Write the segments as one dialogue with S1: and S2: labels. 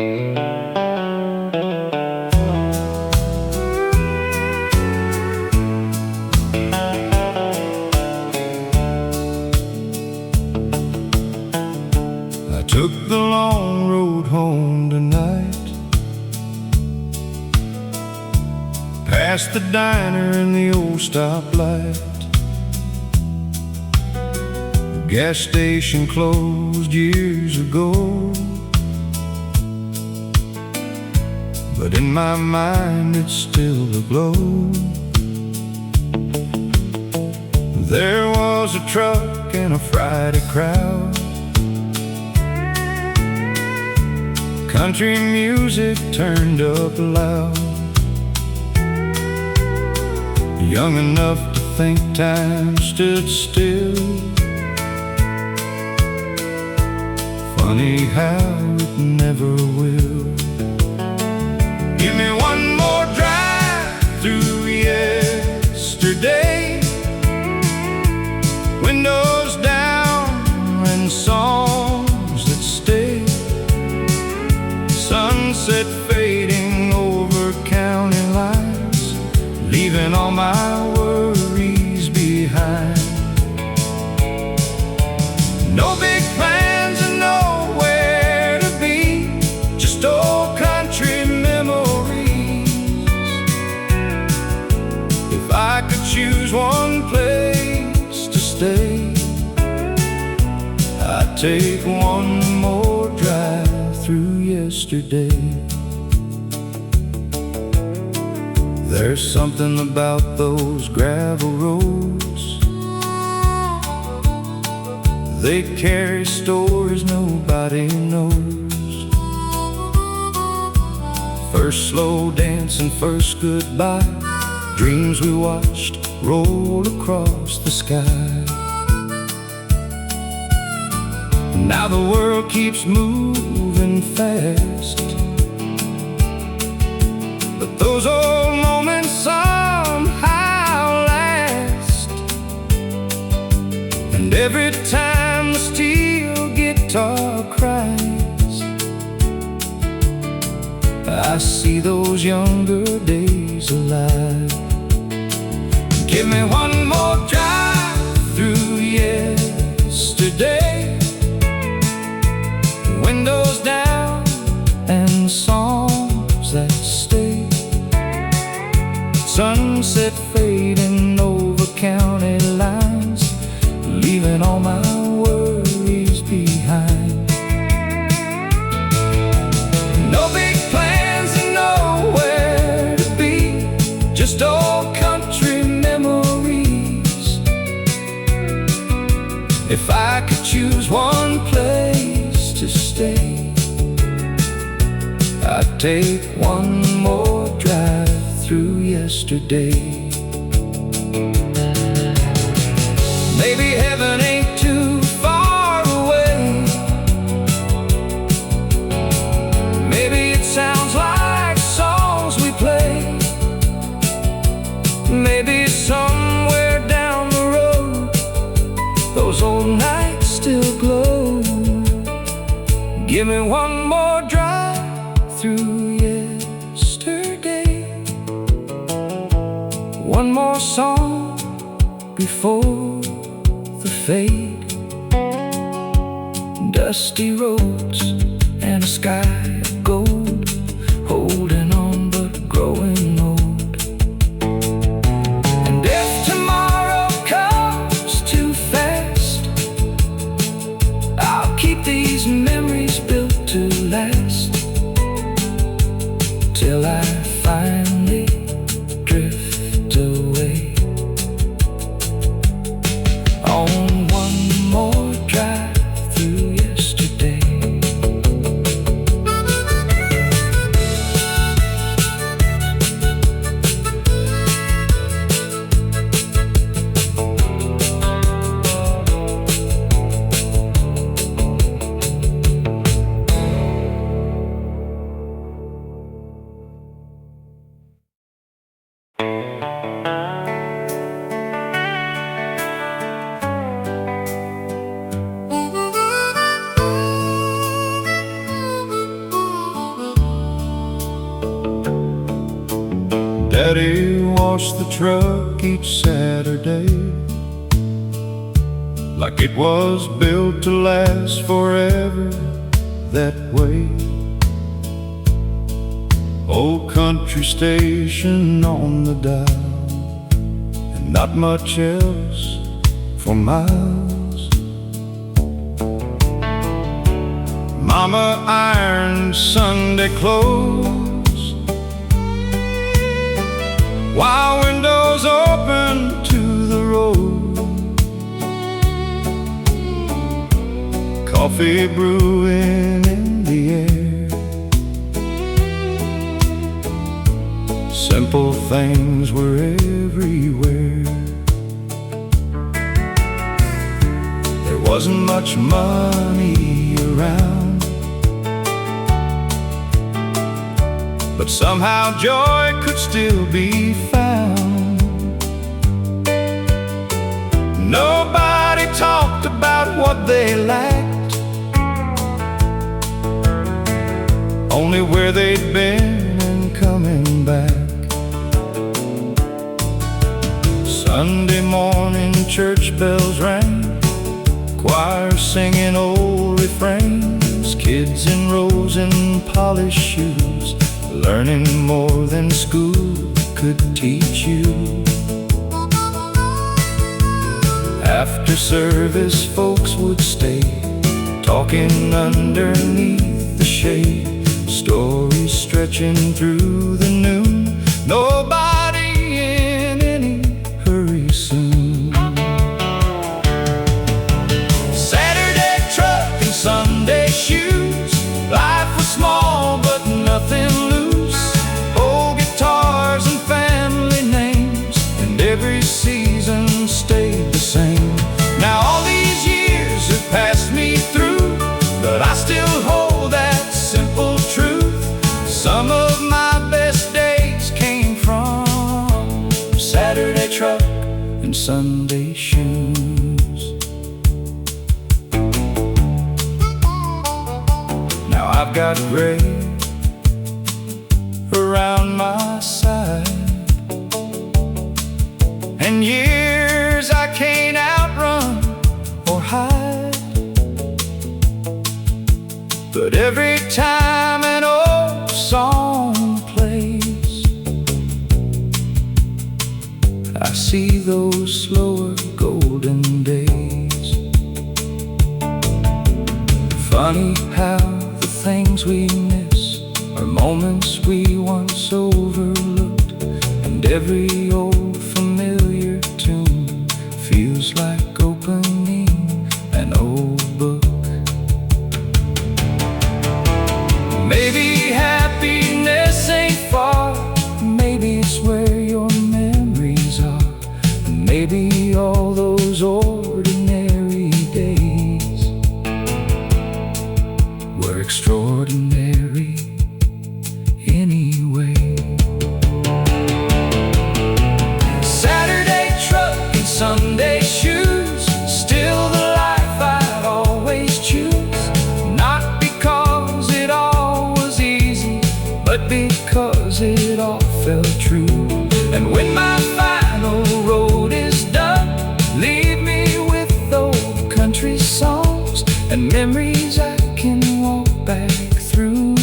S1: I took the long road home tonight, past the diner and the old stoplight. The gas station closed years ago, but in my mind it's still aglow. There was a truck and a Friday crowd, country music turned up loud. Young enough to think time stood still, funny how it never will. Give me one more drive through yesterday, windows down and songs that stay, sunset fading over county lines, leaving all my worries behind. No big plans and nowhere to be, just old country memories. If I could choose one place to stay, I'd take one more drive through yesterday. There's something about those gravel roads, they carry stories nobody knows. First slow dance and first goodbye, dreams we watched roll across the sky. Now the world keeps moving fast, but those old moments somehow last. And every time the steel guitar cries, I see those younger days alive. Give me one more drive through yesterday, windows down and songs that stay, sunset fading over county lines, leaving all my worries behind. No big plans and nowhere to be, just old country memories. If I could choose one place to stay, I'd take one more drive through yesterday. Maybe heaven ain't too far away, maybe it sounds like songs we play, maybe somewhere down the road those old nights still glow. Give me one more drive through yesterday, one more song before the fade. Dusty roads and a sky of gold, holding on but growing old. And if tomorrow comes too fast, I'll keep these memories built to last, till I finally drift away on one more drive through yesterday. Daddy washed the truck each Saturday, like it was built to last forever that way. Old country station on the dial, and not much else for miles. Mama ironed Sunday clothes, while windows open to the road. Coffee brewing in the air, simple things were everywhere. There wasn't much money around, but somehow joy could still be found. Nobody talked about what they lacked, only where they'd been and coming back. Sunday morning church bells rang, choir singing old refrains, kids in rows in polished shoes, learning more than school could teach you. After service folks would stay, talking underneath the shade, stories stretching through the noon, nobody in any hurry soon. Saturday truck and Sunday shoes, life was small but nothing loose. Old guitars and family names, and every season stayed the same. Now all these years have passed me through, but I still hold that simple truth. Some of my best days came from Saturday truck and Sunday shoes. Now I've got gray around my side, and years I can't outrun or hide. But every time an old song plays, I see those slower golden days. Funny how the things we miss are moments we once overlooked, and every old familiar tune feels like opening an old book. Maybe happiness ain't far, maybe it's where your memories are, and maybe all those ordinary days were extraordinary anyway. Saturday truck and Sunday shoes, still the life I'd always choose. Not because it all was easy, but because it all felt true. And when my final road is done, leave me with old country songs and memories I can walk back through.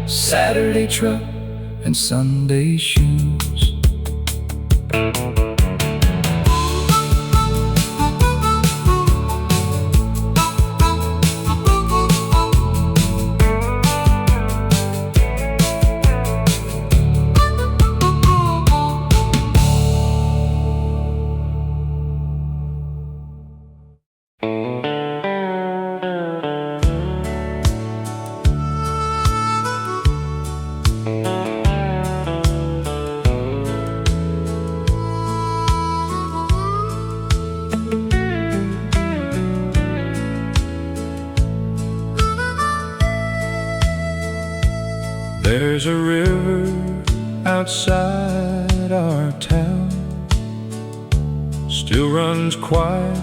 S1: Saturday truck and Sunday shoes. There's a river outside our town, still runs quiet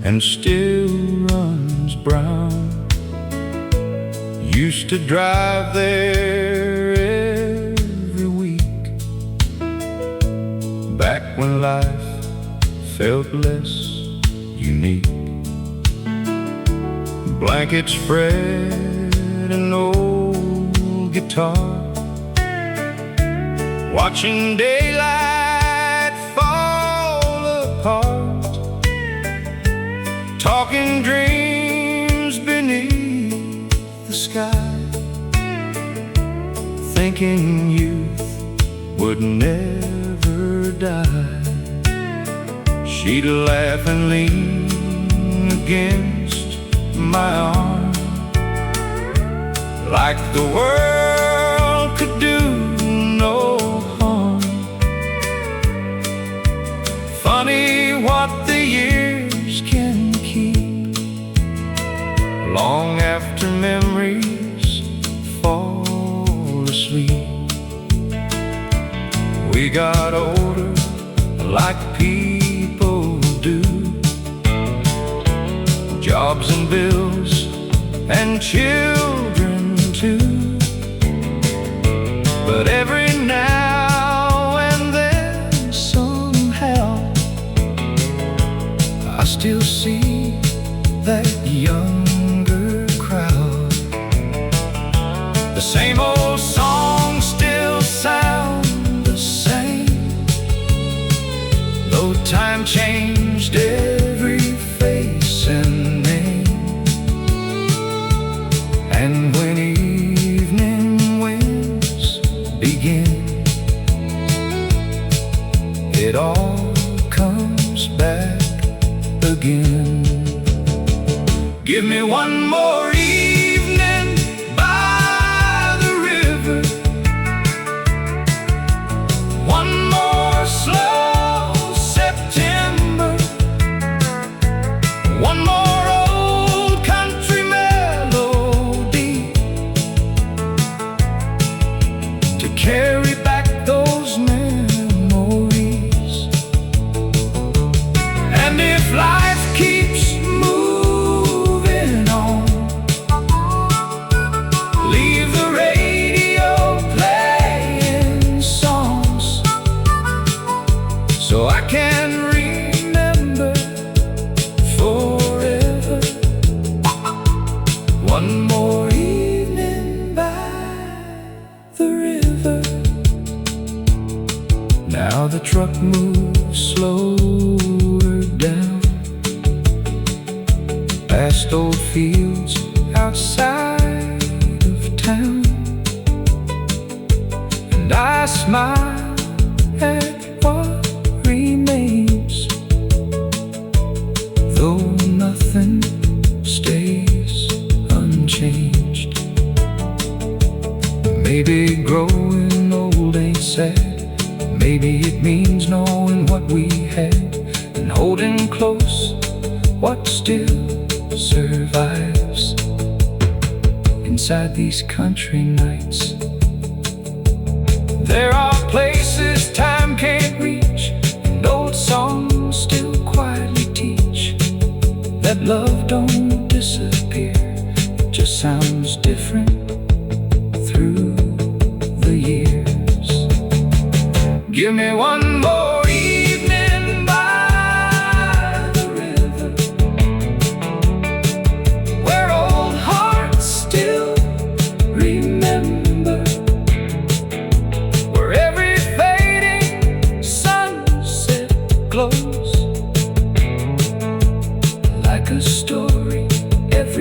S1: and still runs brown. Used to drive there every week, back when life felt less unique. Blanket spread, an old guitar, watching daylight fall apart, talking dreams beneath the sky, thinking youth would never die. She'd laugh and lean against my arm, like the world could do no harm. Funny what the years can keep, long after memories fall asleep. We got older like people do, jobs and bills and children too. But every now and then somehow I still see that younger crowd. The same old songs still sound the same, though time changed every face and name. And when evening winds begin, it all comes back again. Give me one more evening by the river, one more slow September, one more old country melody to carry back those memories. And if life keeps moving on, leave the radio playing songs, so I can remember forever. One more evening by the river. Now the truck moves slower down, past old fields outside of town, and I smile at what remains, though nothing stays unchanged. Maybe growing old ain't sad, maybe it means knowing what we had and holding close what still survives inside these country nights. There are places time can't reach, and old songs still quietly teach that love don't disappear, it just sounds different through the years. Give me one more evening by the river, where old hearts still remember, where every fading sunset glows like a story every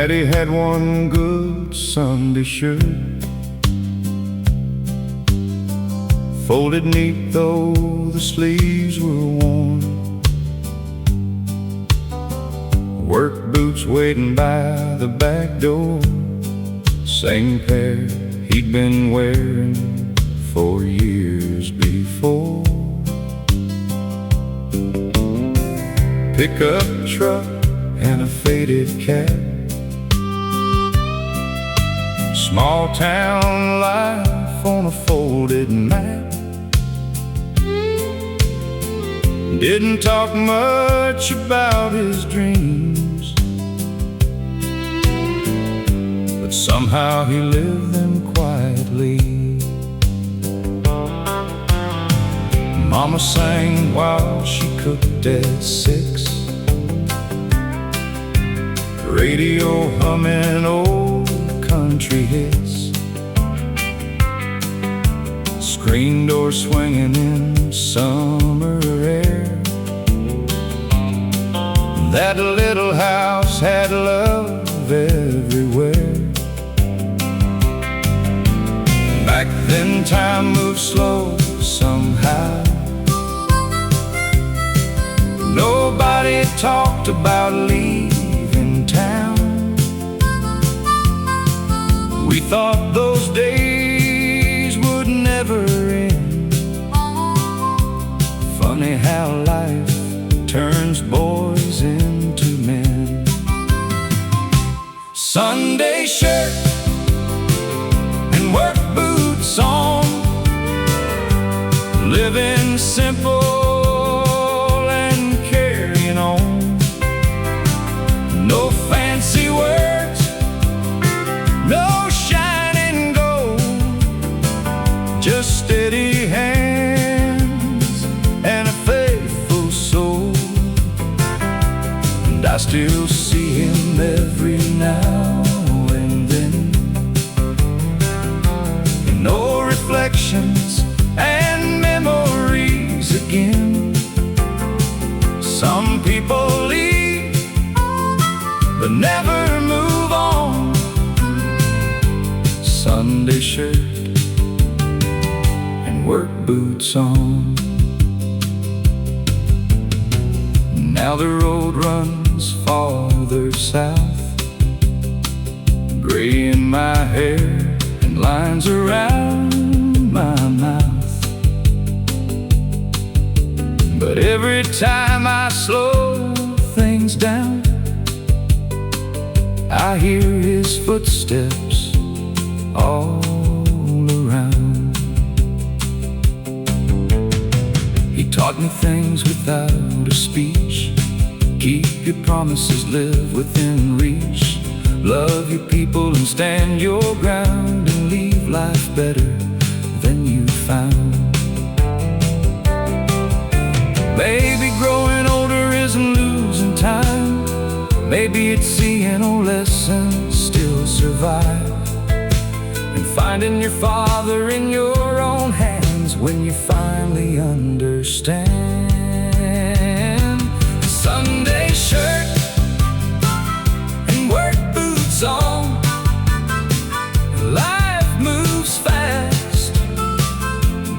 S1: Daddy had one good Sunday shirt, folded neat though the sleeves were worn. Work boots waiting by the back door, same pair he'd been wearing for years before. Pickup truck and a faded cap, small town life on a folded map. Didn't talk much about his dreams, but somehow he lived them quietly. Mama sang while she cooked at 6, radio humming old country hits, screen door swinging in summer air. That little house had love everywhere. Back then time moved slow somehow. Nobody talked about leaving town. We thought those days would never end. Funny how life turns boys into men. Sunday shirt and work boots on, living simple and carrying on. No fancy words, no shining gold, just steady hands and a faithful soul. And I still see him every now and then, in old reflections and memories again. Some people leave but never move on. Sunday shirt and work boots on. Now the road runs farther south, gray in my hair and lines around my mouth. But every time I slow things down, I hear his footsteps all around. He taught me things without a speech. Keep your promises, live within reach. Love your people and stand your ground, and leave life better than you found. Maybe growing older isn't losing time. Maybe it's seeing old lessons still survive, and finding your father in your own hands when you finally understand. Sunday shirt and work boots on. Life moves fast,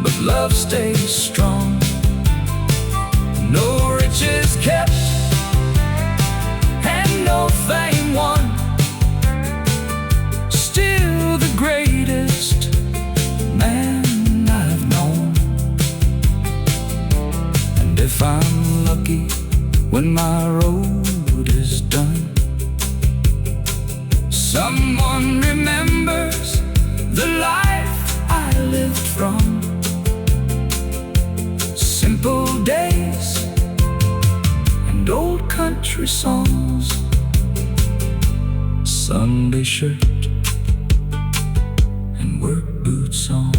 S1: but love stays strong. No riches kept and no fame won, still the greatest man I've known. And if I'm lucky when my road is done, someone remembers the life I lived from. Simple days and old country songs. Sunday shirt and work boots on.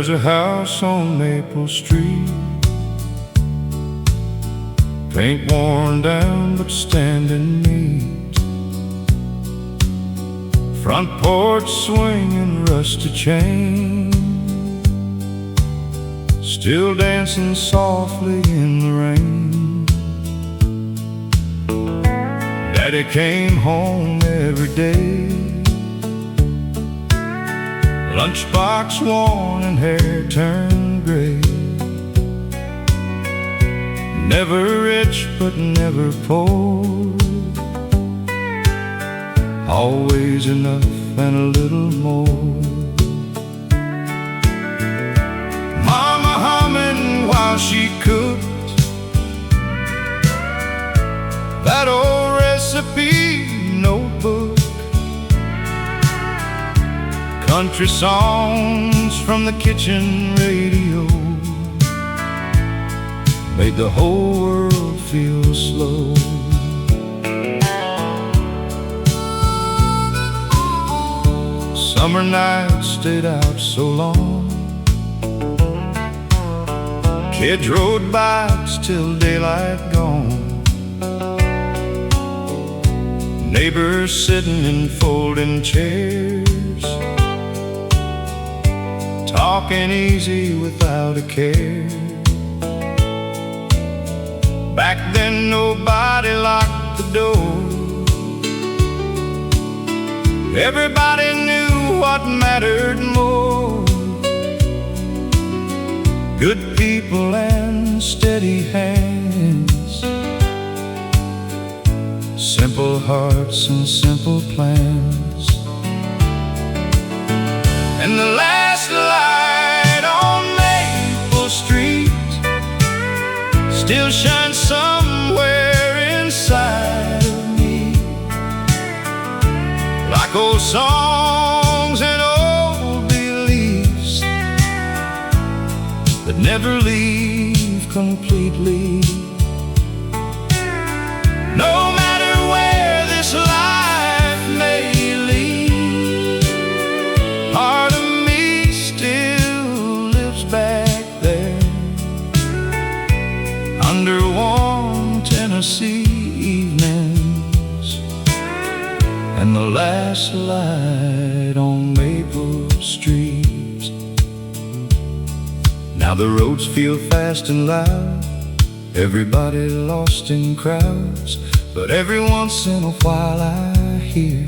S1: There's a house on Maple Street, paint worn down but standing neat, front porch swinging rusty chain, still dancing softly in the rain. Daddy came home every day, lunchbox worn and hair turned gray. Never rich but never poor, always enough and a little more. Mama humming while she cooked that old recipe notebook, country songs from the kitchen radio made the whole world feel slow. Summer nights stayed out so long, kids rode bikes till daylight gone, neighbors sitting in folding chairs, talking easy without a care. Back then nobody locked the door, everybody knew what mattered more. Good people and steady hands, simple hearts and simple plans. And the last light on Maple Street still shines somewhere inside of me, like old songs and old beliefs that never leave completely. No matter where this life may lead, part of me still lives back there, under warm Tennessee evenings and the last light on Maple Street. Now the roads feel fast and loud, everybody lost in crowds, but every once in a while I hear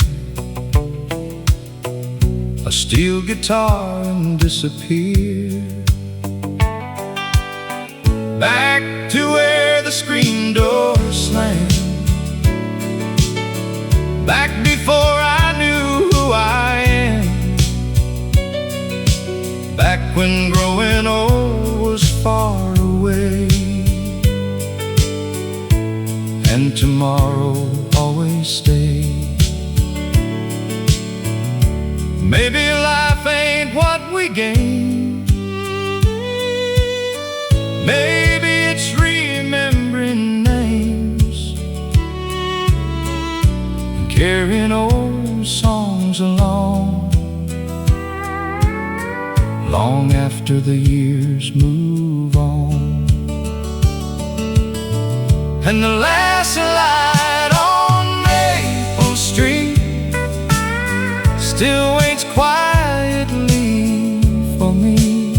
S1: a steel guitar and disappear back to where the screen door slammed, back before I knew who I am, back when growing old was far away, and tomorrow always stays. Maybe life ain't what we gain, maybe it's remembering names and carrying old songs along, long after the years move on. And the last light on Maple Street still waits quietly for me,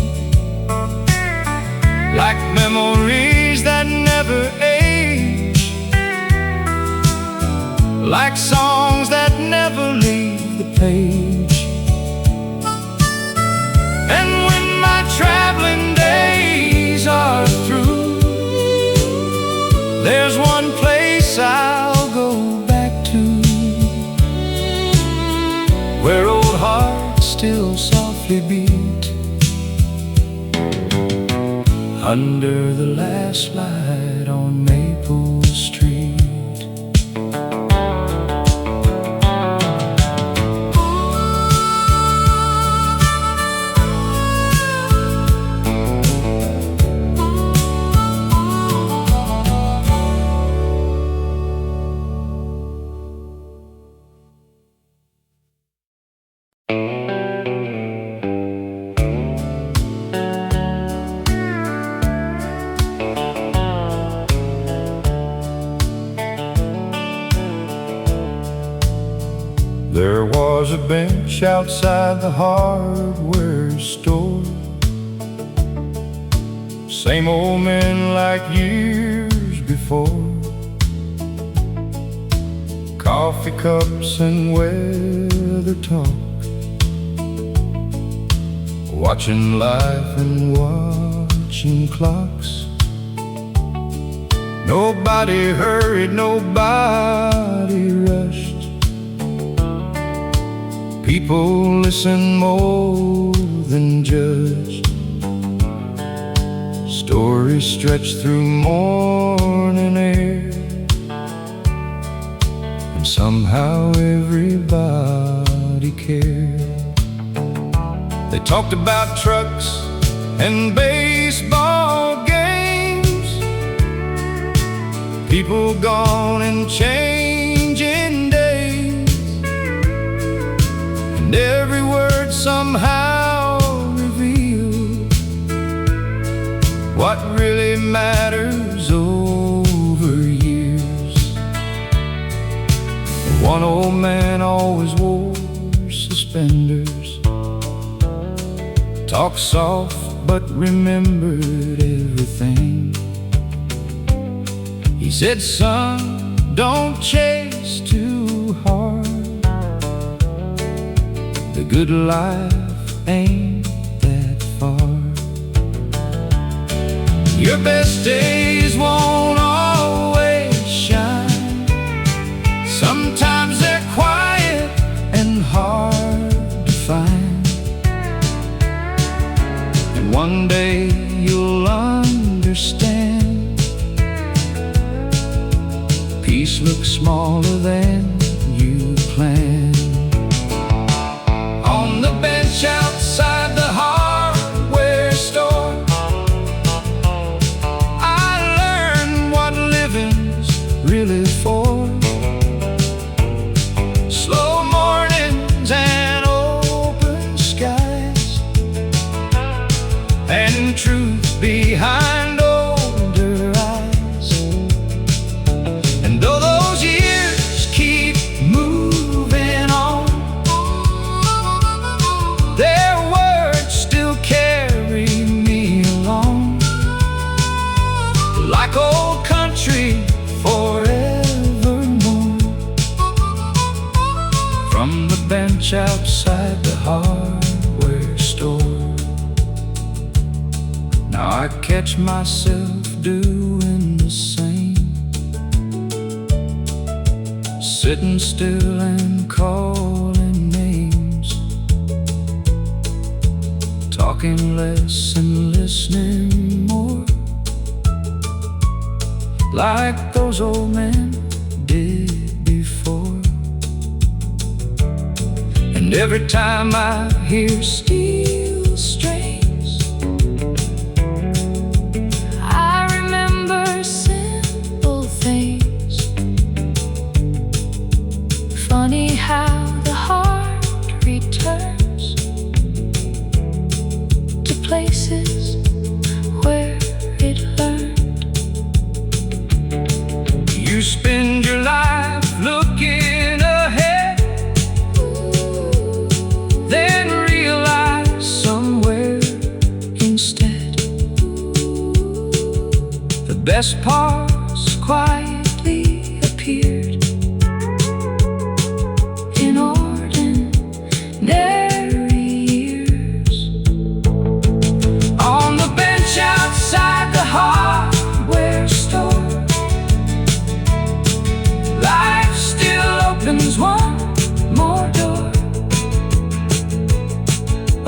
S1: like memories that never age, like songs that never leave the page. And when my traveling days are through, there's one place I'll go back to, where old hearts still softly beat, under the last light on Maple Street. There was a bench outside the hardware store. Same old men like years before. Coffee cups and weather talk, watching life and watching clocks. Nobody hurried, nobody rushed. People listened more than judged. Stories stretched through morning air, and somehow everybody cared. They talked about trucks and baseball games, people gone and changing days, and every word somehow revealed what really matters over years. One old man always wore suspenders, talked soft but remembered everything. He said, "Son, don't chase too hard. The good life ain't that far. Your best days won't always shine. Sometimes they're quiet and hard to find. And one day you'll understand. Peace looks smaller than you planned." On the bench outside the hardware store, I learned what living's really for. Slow mornings and open skies, and truth behind older eyes. And though those years keep moving on, their words still carry me along, like old country forevermore. From the bench outside the hardware store, now I catch myself doing the same, sitting still and calling names, talking less and listening more, like those old men did before. And every time I hear steel strings, I remember simple things. Funny how the heart returns to places where it learned. You spend your life looking ahead, then realize somewhere instead the best parts quietly appeared in ordinary years. On the bench outside the hardware store, life still opens one more door.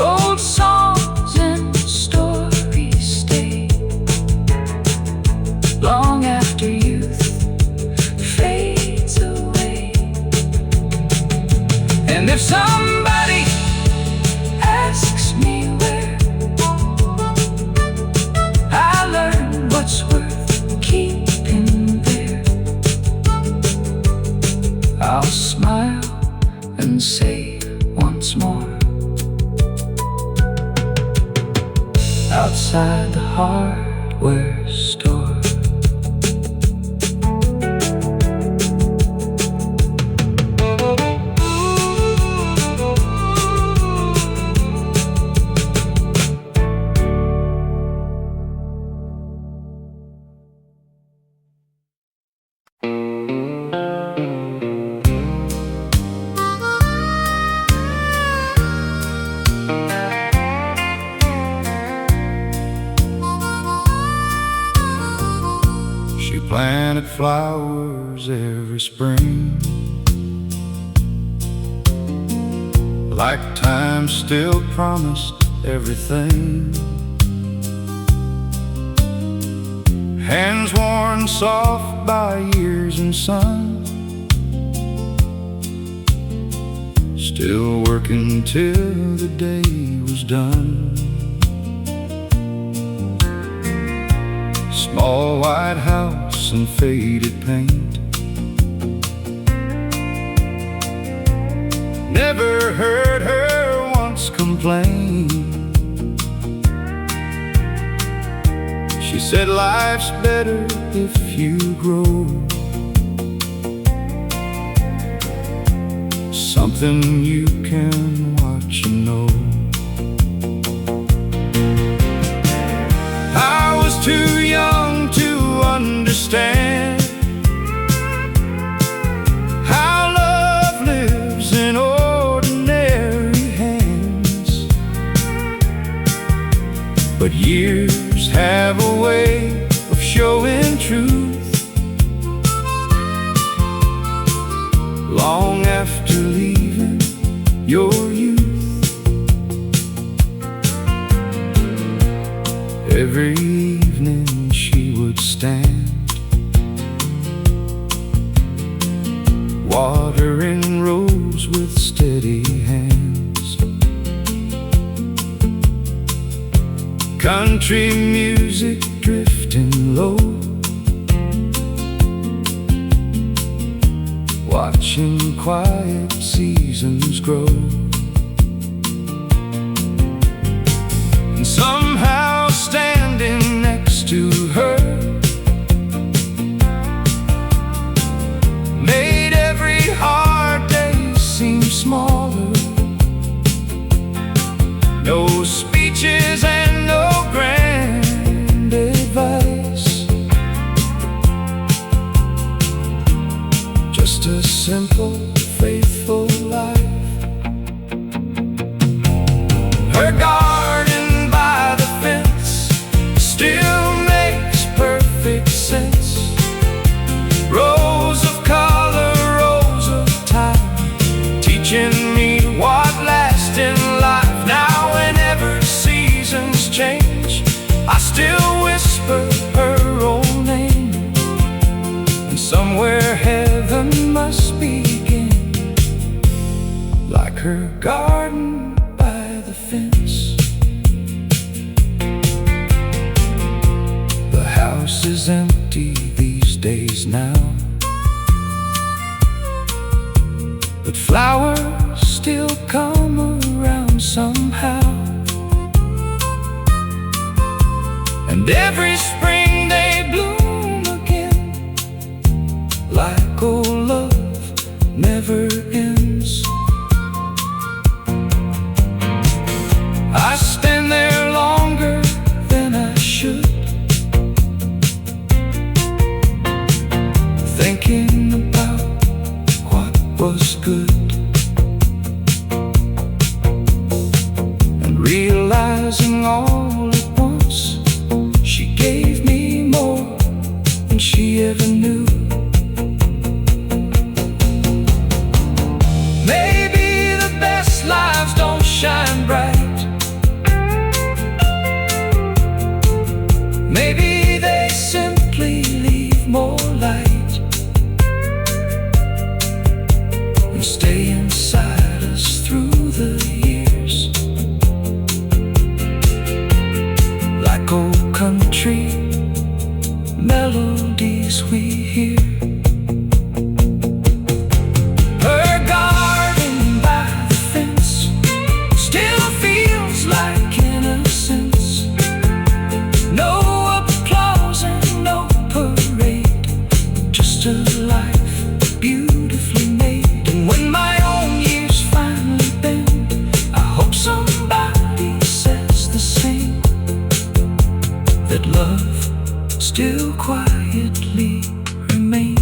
S1: Old songs and stories stay long after youth fades away. And if somebody asks me where, I learn what's worth keeping there. I'll smile and say once more, outside the hardware store. planted flowers every spring. Like time still promised everything. Hands worn soft by years and sun, still working till the day was done. Small white house and faded paint, never heard her once complain. She said life's better if you grow. Something you can watch and know. I was too young to understand how love lives in ordinary hands. But years have a way of showing truth long after leaving your youth. Every evening she would stand, watering rows with steady hands. Country music drifting low, watching quiet seasons grow. And somehow standing next to her made every hard day seem smaller. No speeches and no grand advice, just a simple, faithful life. Her garden by the fence still makes perfect sense. Rows of color, rows of time, teaching me what lasts in life. Now whenever seasons change, I still whisper her old name. And somewhere heaven must begin, like her garden by the fence. The house is empty these days now, but flowers still come around somehow. And every spring they bloom again, like old love never ends. I stand there longer than I should, thinking about what was good, and realizing all at once she gave me more than she ever knew. Maybe the best lives don't shine bright, maybe they simply leave more light and stay inside us through the years, like old country melodies we hear. Her garden by the fence still feels like innocence. No applause and no parade, just a life beautifully made. And when my own years finally bend, I hope somebody says the same, that love still quietly remains.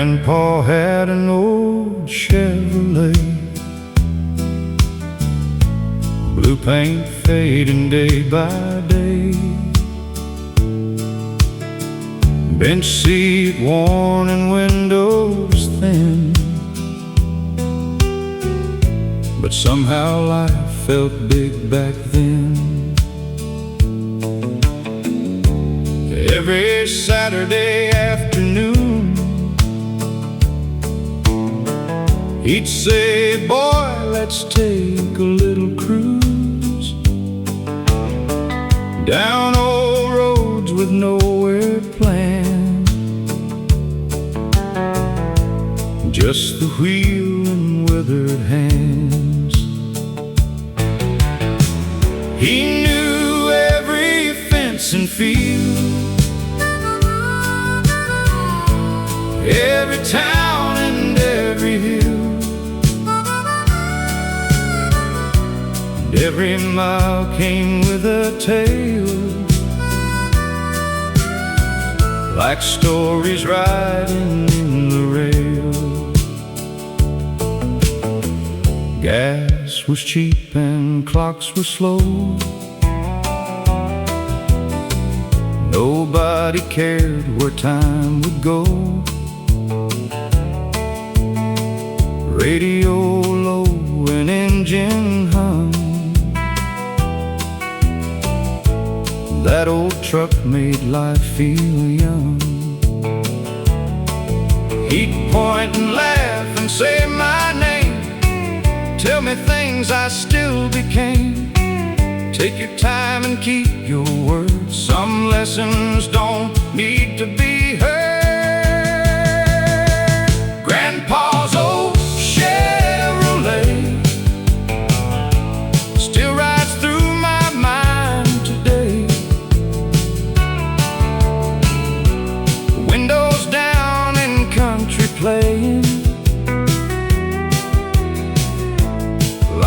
S1: Grandpa had an old Chevrolet, blue paint fading day by day, bench seat worn and windows thin, but somehow life felt big back then. Every Saturday afternoon, he'd say, "Boy, let's take a little cruise down old roads with nowhere planned, just the wheel and withered hands." He knew every fence and field, every town and every hill, and every mile came with a tale, like stories riding in the rail. Gas was cheap and clocks were slow, nobody cared where time would go. Radio low and engine hum, that old truck made life feel young. He'd point and laugh and say my name, tell me things I still became. Take your time and keep your word, some lessons don't need to be heard. Grandpa's old Chevrolet still rides through my mind today. Windows down and country playing,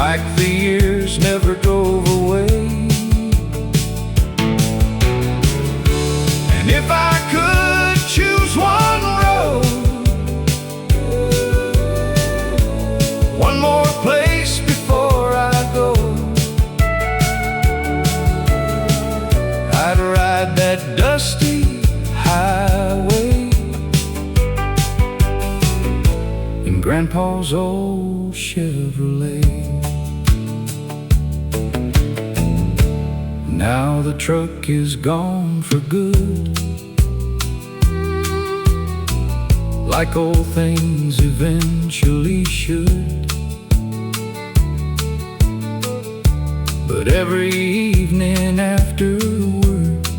S1: like the years never drove away. And if I could choose one road, one more place before I go, I'd ride that dusty highway in Grandpa's old Chevrolet. Now the truck is gone for good, like old things eventually should. But every evening after work,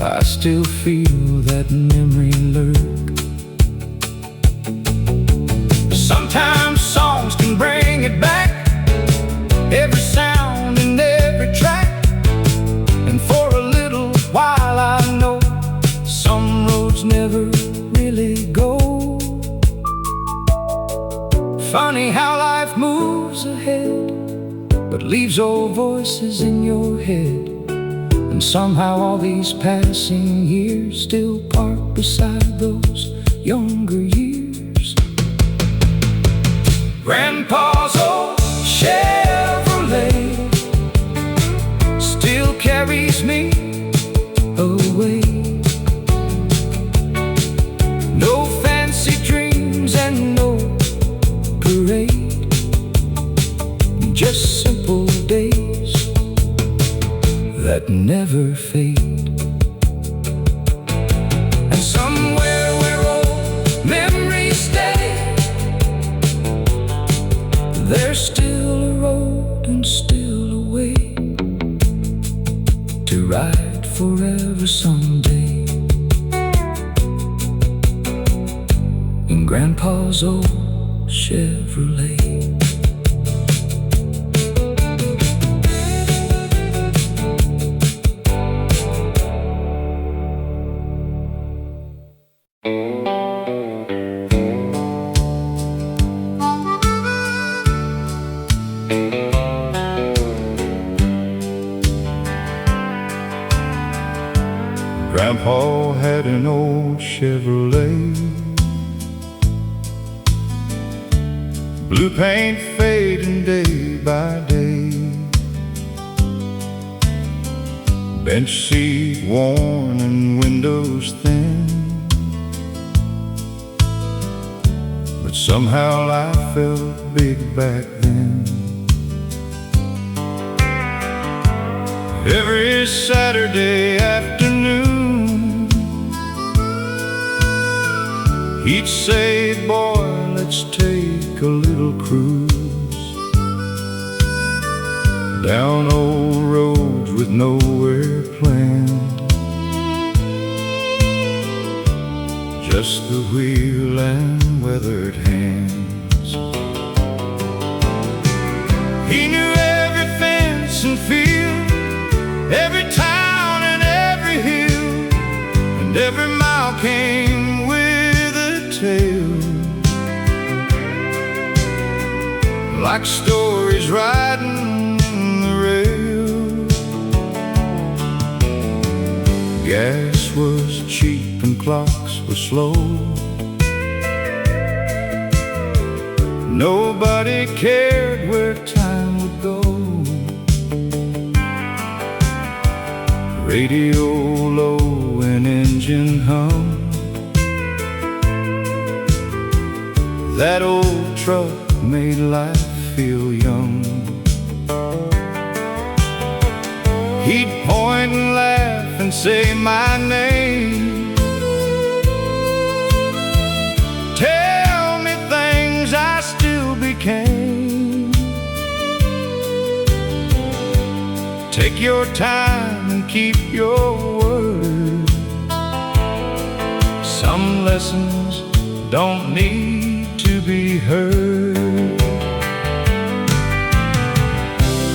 S1: I still feel that memory lurk. Sometimes songs can bring it back, every sound and every track. And for a little while I know some roads never really go. Funny how life moves ahead, but leaves old voices in your head. And somehow all these passing years still park beside those younger years. Grandpa's old Chevrolet still carries me away. No fancy dreams and no parade, just simple days that never fade. And somewhere where old memories stay, there's still a road and still a way to ride forever someday in Grandpa's old Chevrolet. Grandpa had an old Chevrolet, blue paint fading day by day, bench seat worn and windows thin, but somehow life felt big back then. Every Saturday afternoon, he'd say, "Boy, let's take a little cruise down old roads with nowhere planned, just the wheel and weathered hands." He knew every fence and field, every town and every hill, and every mile came with a tale, like stories riding the rail. Gas was cheap and clocks were slow, nobody cared where time would go. Radio low and engine hum, that old truck made life feel young. He'd point and laugh and say my name, tell me things I still became. Take your time and keep your word, some lessons don't need to be heard.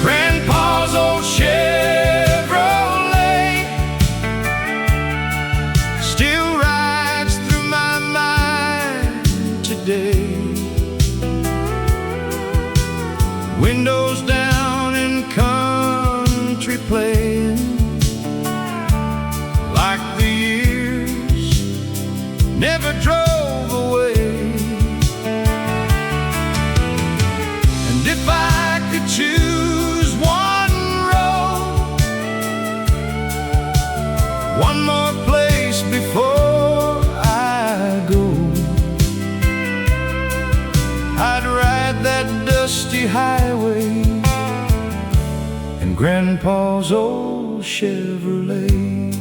S1: Grandpa's old Chevrolet still rides through my mind today. Windows down and country playing, like the years never drove away. And if I could choose one road, one more place before I go, I'd ride that dusty highway in Grandpa's old Chevrolet.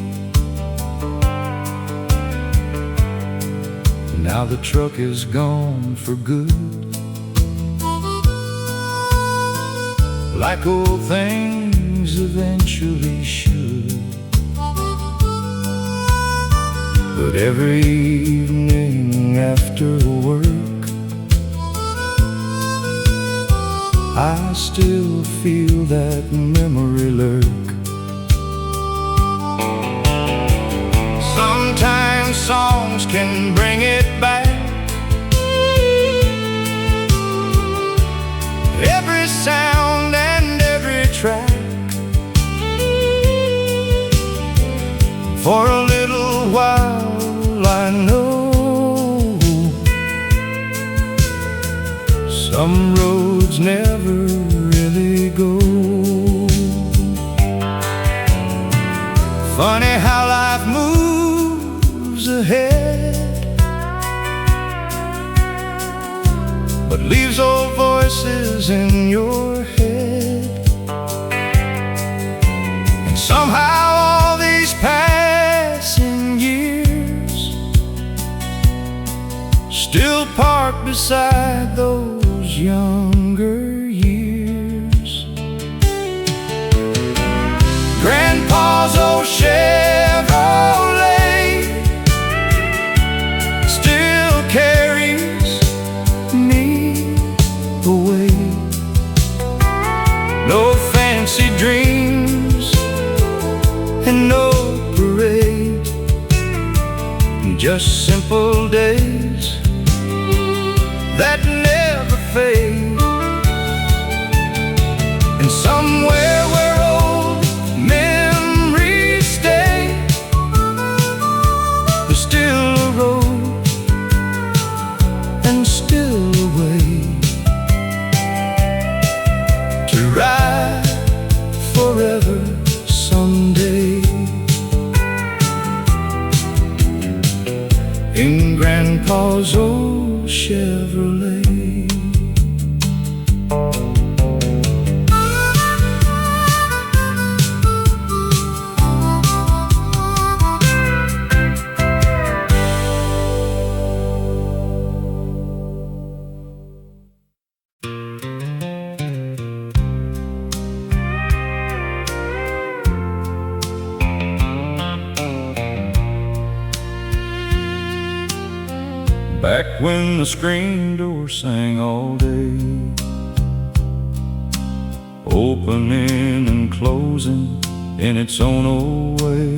S1: Now the truck is gone for good, like old things eventually should. But every evening after work, I still feel that memory lurk. Sometimes songs can bring it back, every sound and every track. For a little while I know some roads never really go. Funny how life moves ahead, but leaves old voices in your head. And somehow all these passing years still park beside those younger years. Grandpa's old Chevrolet still carries me away. No fancy dreams and no parade, just simple days that never fade. And somewhere where old memories stay, forever someday. In Grandpa's old Chevrolet. Back when the screen door sang all day, opening and closing in its own old way.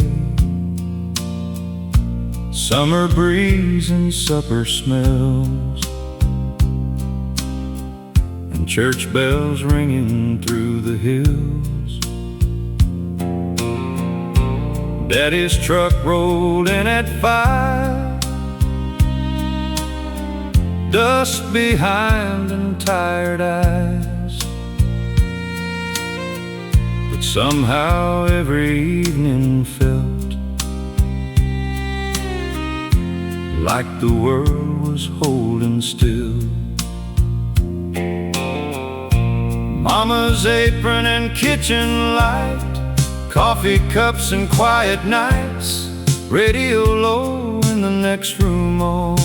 S1: Summer breeze and supper smells, and church bells ringing through the hills. Daddy's truck rolled in at 5, dust behind and tired eyes. But somehow every evening felt like the world was holding still. Mama's apron and kitchen light, coffee cups and quiet nights, radio low in the next room on,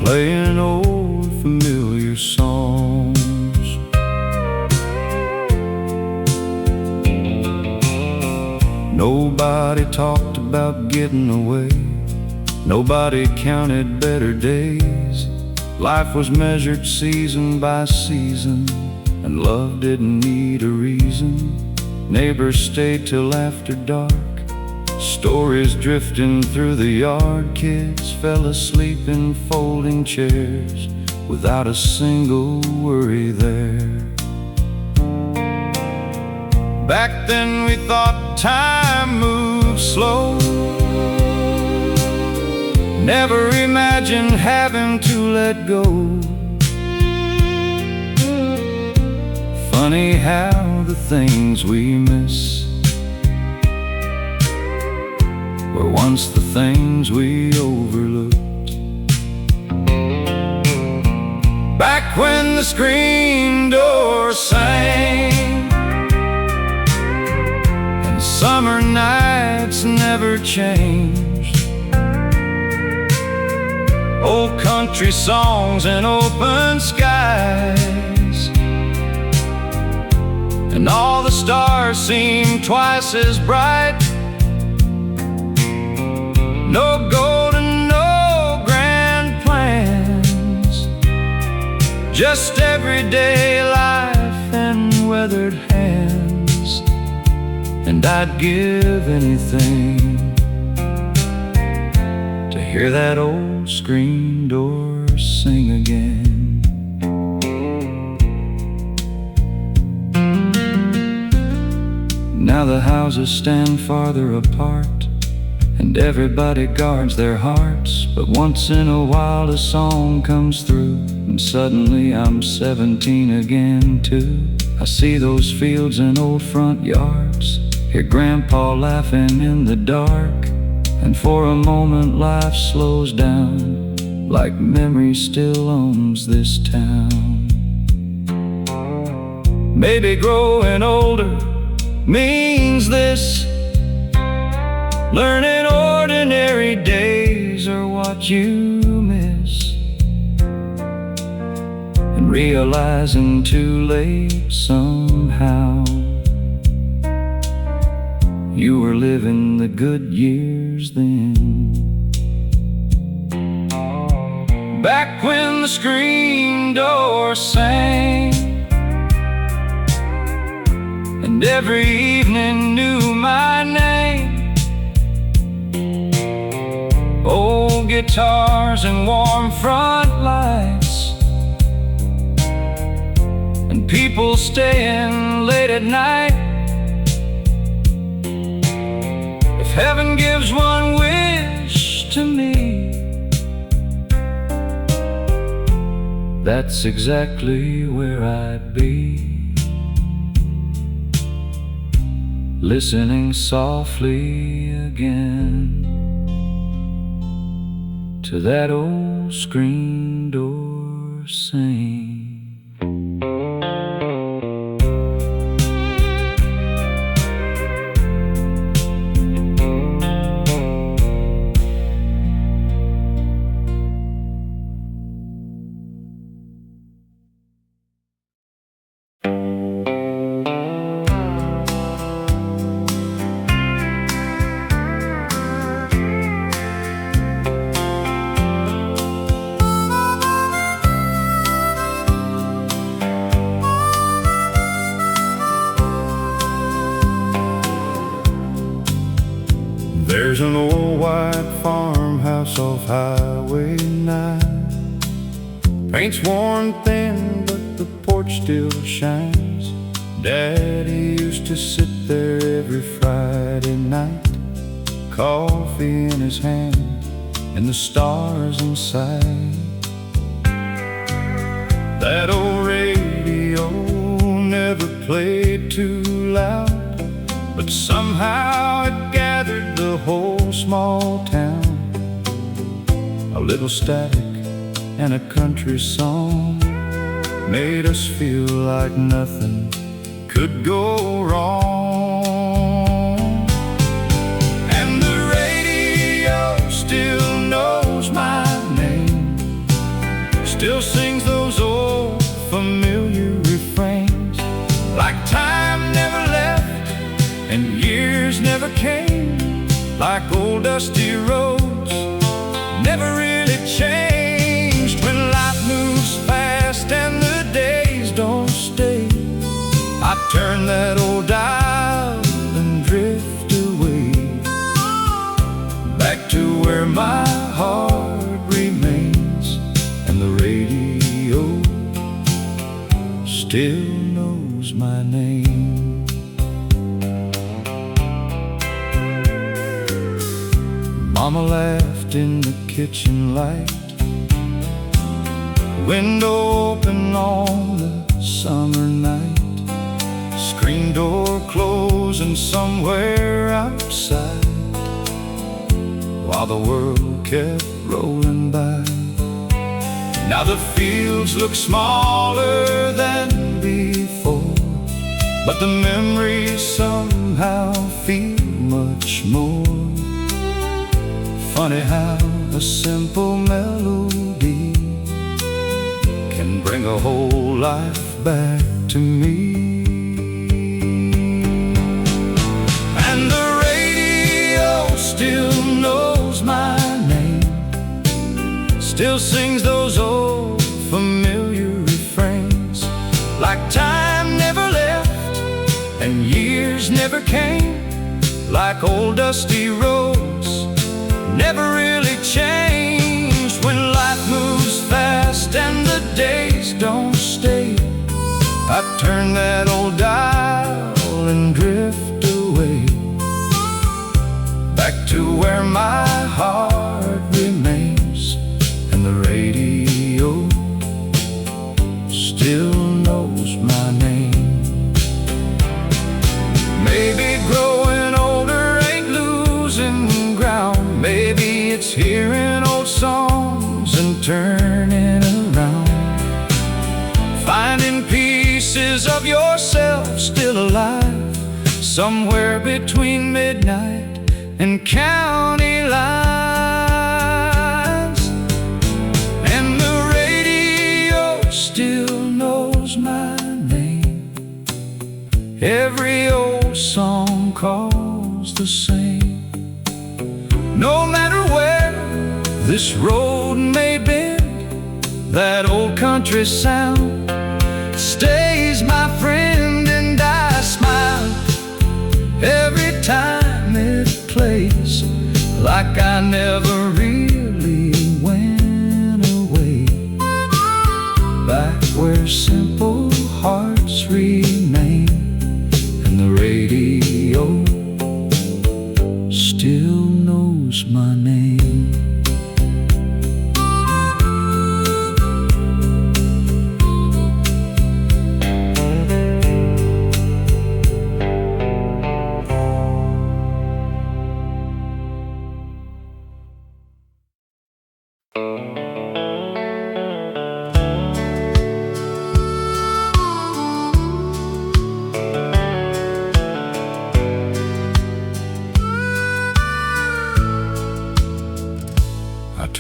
S1: playing old familiar songs. Nobody talked about getting away, nobody counted better days. Life was measured season by season, and love didn't need a reason. Neighbors stayed till after dark, stories drifting through the yard. Kids fell asleep in folding chairs without a single worry there. Back then we thought time moved slow, never imagined having to let go. Funny how the things we miss were once the things we overlooked. Back when the screen door sang and summer nights never changed, old country songs and open skies, and all the stars seemed twice as bright. No gold and no grand plans, just everyday life and weathered hands. And I'd give anything to hear that old screen door sing again. Now the houses stand farther apart, and everybody guards their hearts. But once in a while a song comes through, and suddenly I'm 17 again too. I see those fields and old front yards, hear Grandpa laughing in the dark, and for a moment life slows down, like memory still owns this town. Maybe growing older means this, learning ordinary days are what you miss, and realizing too late somehow you were living the good years then. Back when the screen door sang and every evening knew my name, old guitars and warm front lights, and people staying late at night. If heaven gives one wish to me, that's exactly where I'd be. listening softly again to that old screen door saying,
S2: there's an old white farmhouse off Highway 9. Paint's worn thin, but the porch still shines. Daddy used to sit there every Friday night, coffee in his hand and the stars in sight. That old radio never played too loud, but somehow it gathered the whole small town. A little static and a country song made us feel like nothing could go wrong. And the radio still knows my name, still sings those old familiar refrains, like time never left and years never came, like old dusty roads never really changed. When life moves fast and the days don't stay, I turn that old dial and drift away, back to where my heart remains and the radio still knows my name. Mama laughed in the kitchen light, window open on the summer night, screen door closing somewhere outside, while the world kept rolling by. Now the fields look smaller than before, but the memories somehow feel much more. Funny how a simple melody can bring a whole life back to me. And the radio still knows my name, still sings those old familiar refrains, like time never left and years never came, like old dusty roads never really changed. When life moves fast and the days don't stay, I turn that old dial and drift away, back to where my heart remains and the radio still knows my name. Maybe growing older ain't losing ground, maybe it's hearing old songs and turning around, finding pieces of yourself still alive, somewhere between midnight and county lines. And the radio still knows my name, every old song calls the same. No matter where this road may bend, that old country sound stays my friend, and I smile every time it plays, like I never really went away, back where simple hearts remain and the radio still knows my name.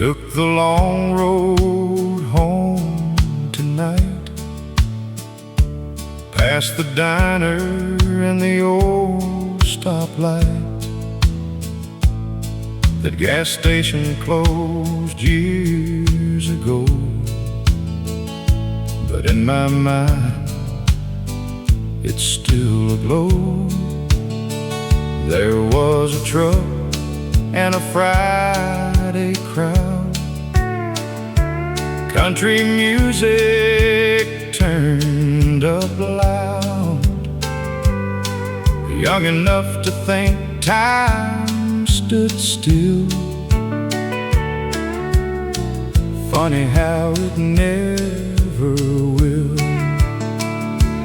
S2: Took the long road home tonight, past the diner and the old stoplight. That gas station closed years ago, but in my mind it's still aglow. There was a truck and a Friday crowd, country music turned up loud, young enough to think time stood still. Funny how it never will.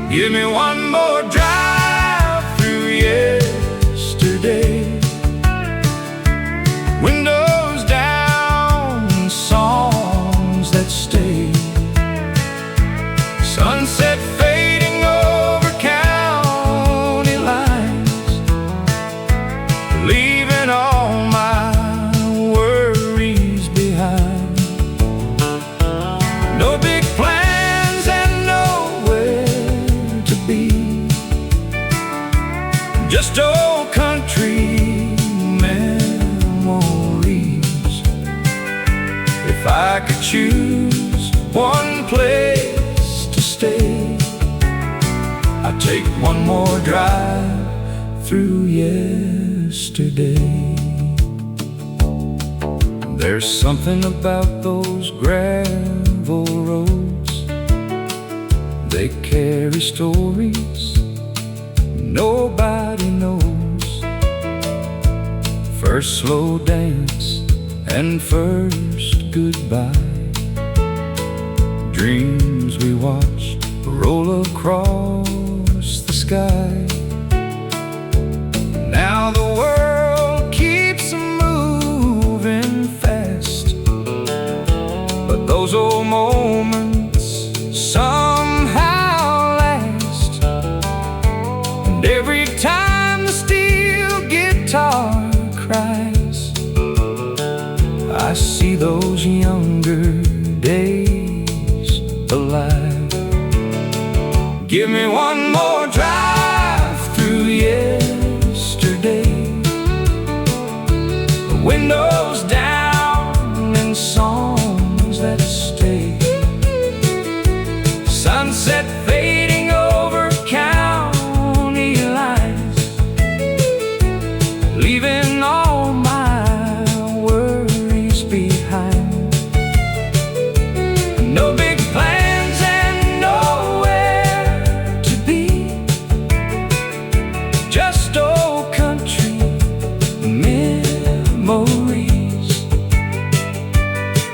S2: Give me one more drive through yesterday, windows down, songs that stay, sunset fading over county lines, leaving all my worries behind. No big plans and nowhere to be, just old country memories. If I could choose one place to stay, I'd take one more drive through yesterday. There's something about those gravel roads, they carry stories nobody knows. First slow dance and first goodbye, dreams we watched roll across the sky. Now the world keeps moving fast, but those old moments somehow last. And every time the steel guitar cries, I see those younger days alive. Give me one more drive through yesterday, windows down and songs that stay, sunset fading over county lines, leaving all my worries behind. No big plans and nowhere to be, just old country memories.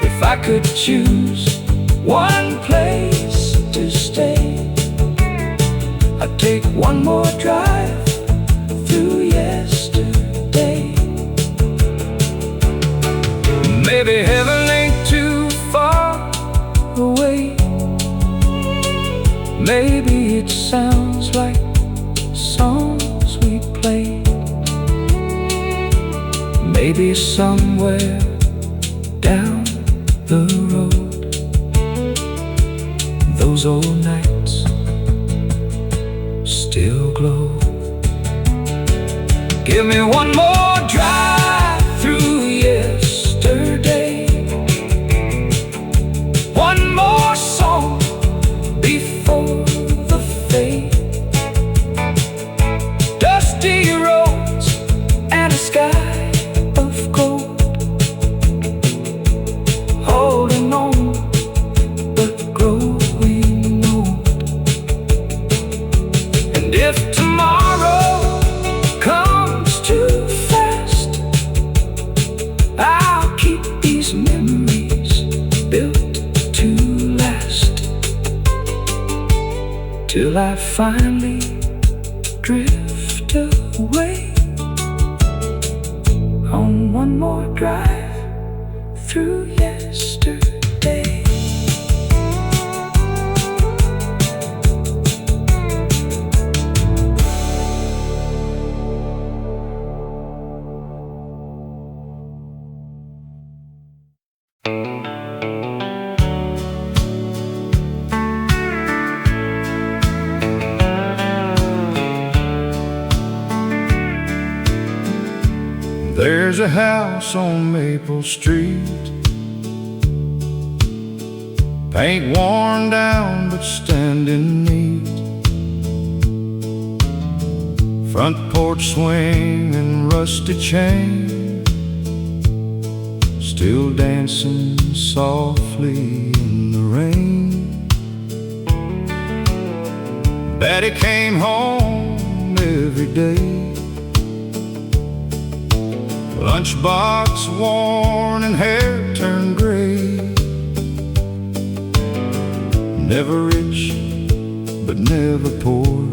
S2: If I could choose one place to stay, I'd take one more drive through yesterday. Maybe heaven ain't too far away, maybe it sounds like songs we played. Maybe somewhere down the road, those old nights still glow. Give me one more drive through yesterday, one more song before the fade. Dusty roads and a sky of gold, holding on but growing old. And if tomorrow comes too fast, I'll keep these memories built to last, till I finally drift away on one more drive through yesterday. There's a house on Maple Street, paint worn down but standing neat, front porch swing and rusty chain, still dancing softly in the rain. Daddy came home every day, lunchbox worn and hair turned gray. Never rich, but never poor,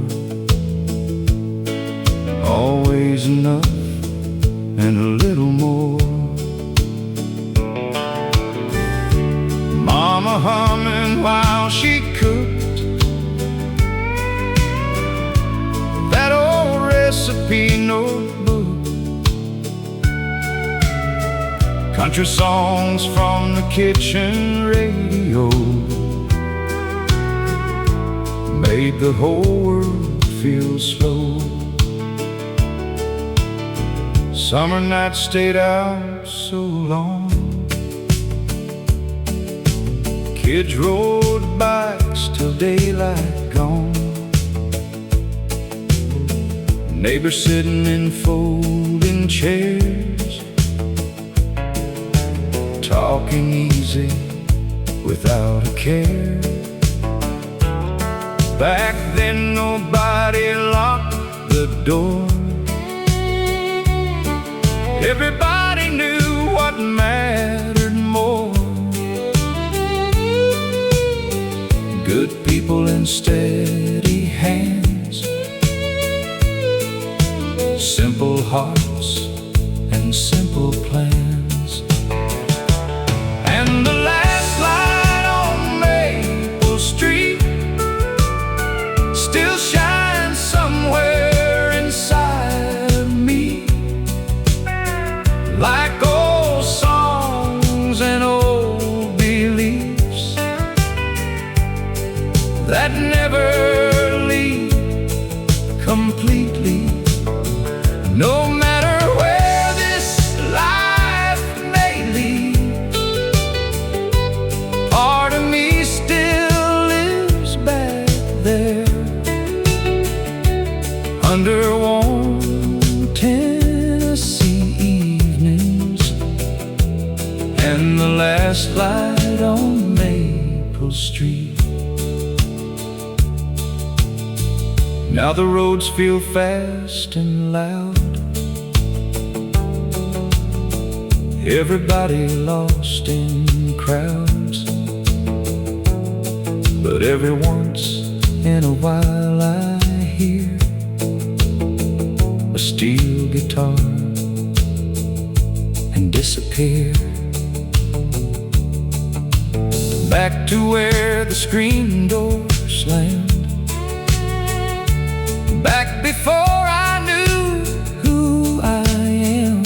S2: always enough and a little more. Mama humming while she cooked that old recipe notebook, country songs from the kitchen radio made the whole world feel slow. Summer nights stayed out so long, kids rode bikes till daylight gone, neighbors sitting in folding chairs, talking easy without a care. Back then nobody locked the door, everybody knew what mattered more. Good people and steady hands, simple hearts and simple plans. And the last light on Maple Street still shines somewhere inside of me, like old songs and old beliefs that never leave completely. No matter where this life may lead, part of me still lives back there, under warm Tennessee evenings and the last light on Maple Street. Now the roads feel fast and loud, everybody lost in crowds, but every once in a while I hear a steel guitar and disappear back to where the screen door slammed, back before I knew who I am,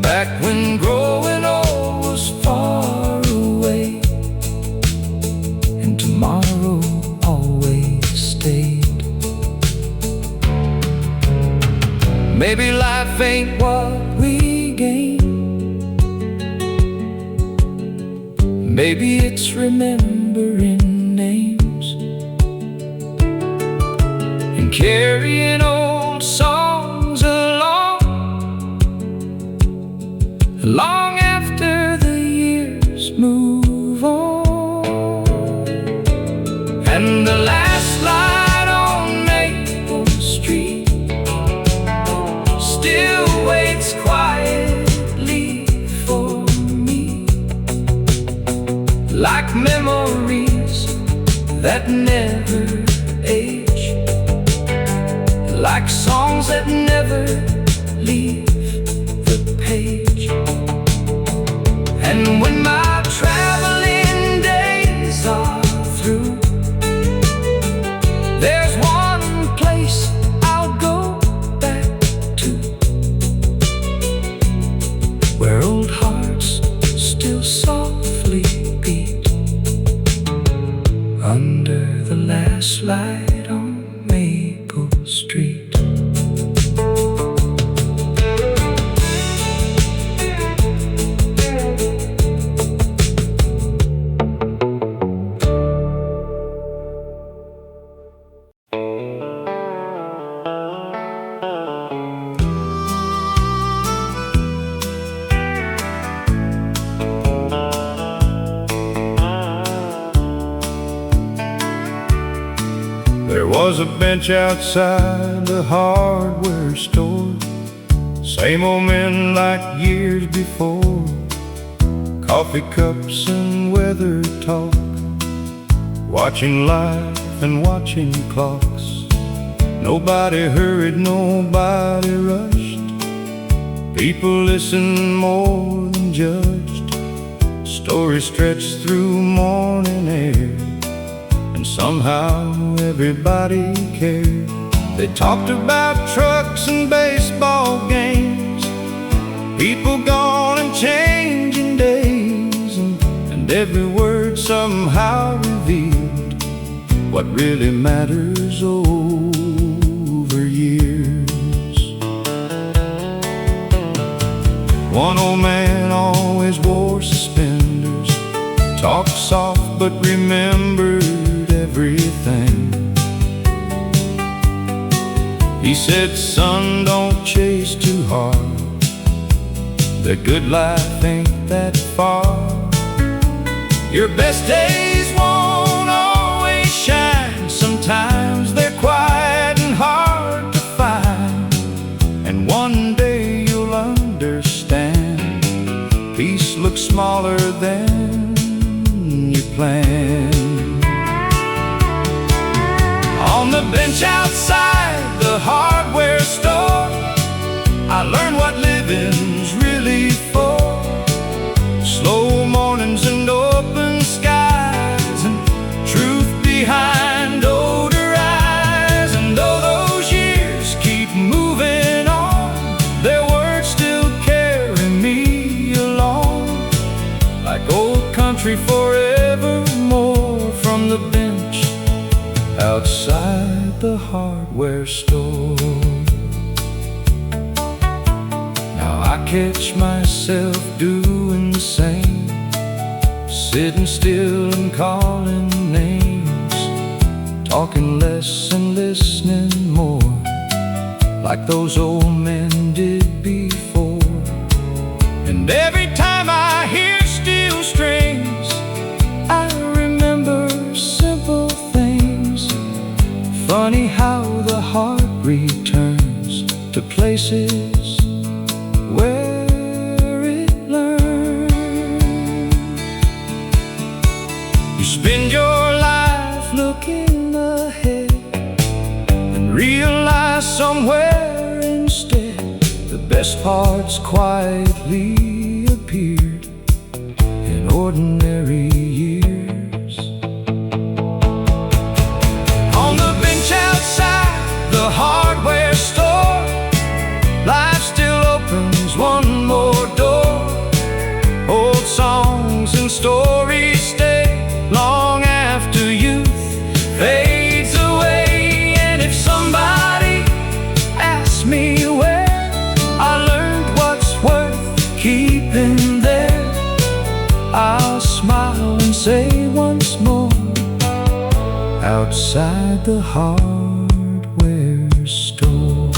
S2: back when growing old was far away and tomorrow always stayed. Maybe life ain't what we gain, maybe it's remembering names and carrying old songs along, long after the years move on. And the last light on Maple Street still waits quietly for me, like memories that never age, like songs that never leave the page. And when my traveling days are through, there's one place I'll go back to, where old hearts still softly beat, under the last light on Maple Street. was a bench outside the hardware store. Same old men like years before. Coffee cups and weather talk, watching life and watching clocks. Nobody hurried, nobody rushed. People listened more than judged. Stories stretched through morning air, and somehow everybody cared. They talked about trucks and baseball games, people gone and changing days, and every word somehow revealed what really matters over years. One old man always wore suspenders, talked soft but remembered everything. He said, "Son, don't chase too hard. The good life ain't that far. Your best days won't always shine. Sometimes they're quiet and hard to find. And one day you'll understand. Peace looks smaller than you planned." On the bench outside the hardware store, I learned what living's really for. Slow mornings and open skies, and truth behind older eyes. And though those years keep moving on, their words still carry me along, like old country forevermore. From the bench outside the hardware store, now I catch myself doing the same, sitting still and calling names, talking less and listening more, like those old men did before. And every time I hear steel strings, I remember simple things. Funny how the heart returns to places where it learned. You spend your life looking ahead and realize somewhere instead the best parts quietly appeared in ordinary years. On the bench outside the hardware store, life still opens one more door. Old songs and stories stay long after youth fades away. And if somebody asks me where I learned what's worth keeping there, I'll smile and say once more, outside the hardware store.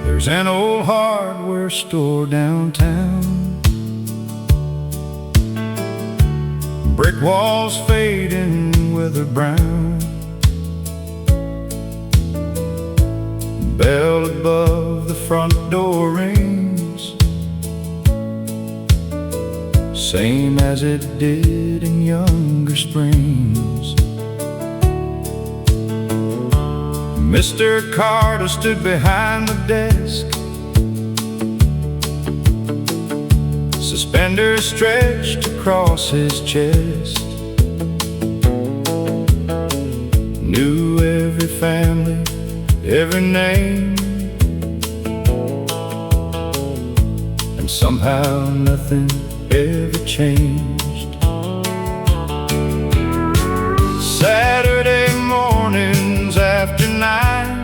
S2: There's an old hardware store downtown, brick walls fading weather brown, bell above the front door rings, same as it did in younger springs. Mr. Carter stood behind the desk, suspenders stretched across his chest. Knew every family, every name, and somehow nothing ever changed. Saturday mornings after 9,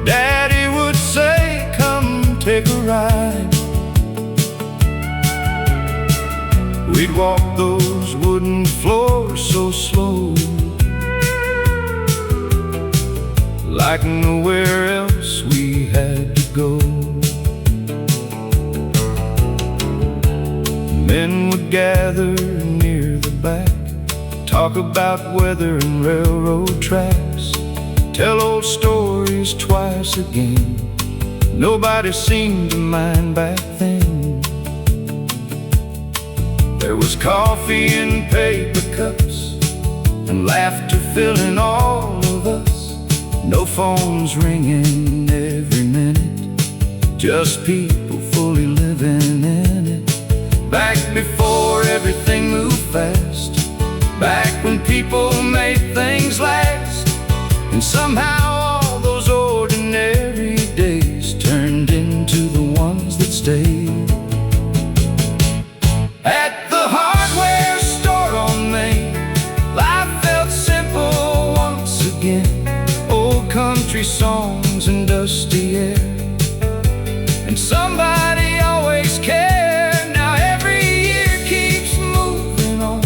S2: Daddy would say, "Come take a ride." We'd walk those wooden floors so slow, like nowhere else we had to go. Men would gather near the back, talk about weather and railroad tracks, tell old stories twice again. Nobody seemed to mind back then. There was coffee in paper cups and laughter filling all of us. No phones ringing every minute, just people fully living in it. Back before everything moved fast, back when people made things last, and somehow all those ordinary days turned into the ones that stayed. At the hardware store on Main, life felt simple once again. Old country songs and dusty air, and somebody always cared. Now every year keeps moving on,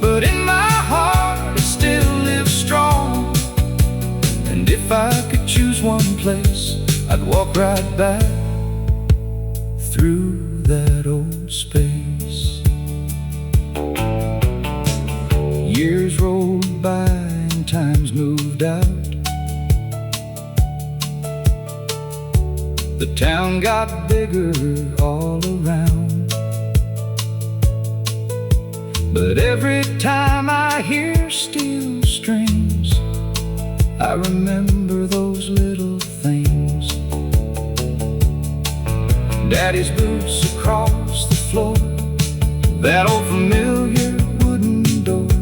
S2: but in my heart it still lives strong. And if I could choose one place, I'd walk right back through that old space. Years rolled by and times moved out. The town got bigger all around, but every time I hear steel strings, I remember those little things. Daddy's boots across the floor, that old familiar wooden door,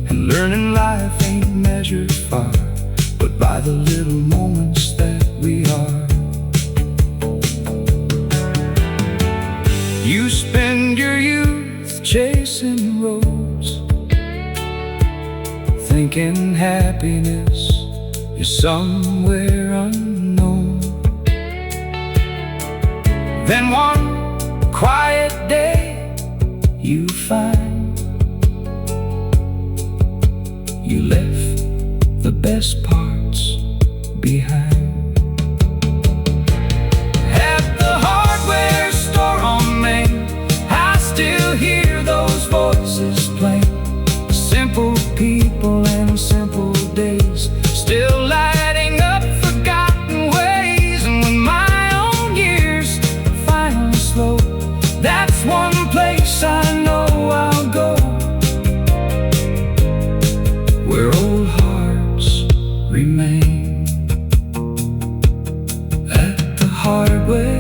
S2: and learning life ain't measured far, but by the little moments that we are. You spend your youth chasing roads, thinking happiness is somewhere unknown. Then one quiet day you find you left the best parts behind. At the hardware store on Main, I still hear those voices playing. Simple people and simple days, still lighting up forgotten ways. And when my own years finally slow, that's one place I know I'll go, where old hearts remain. At the hardware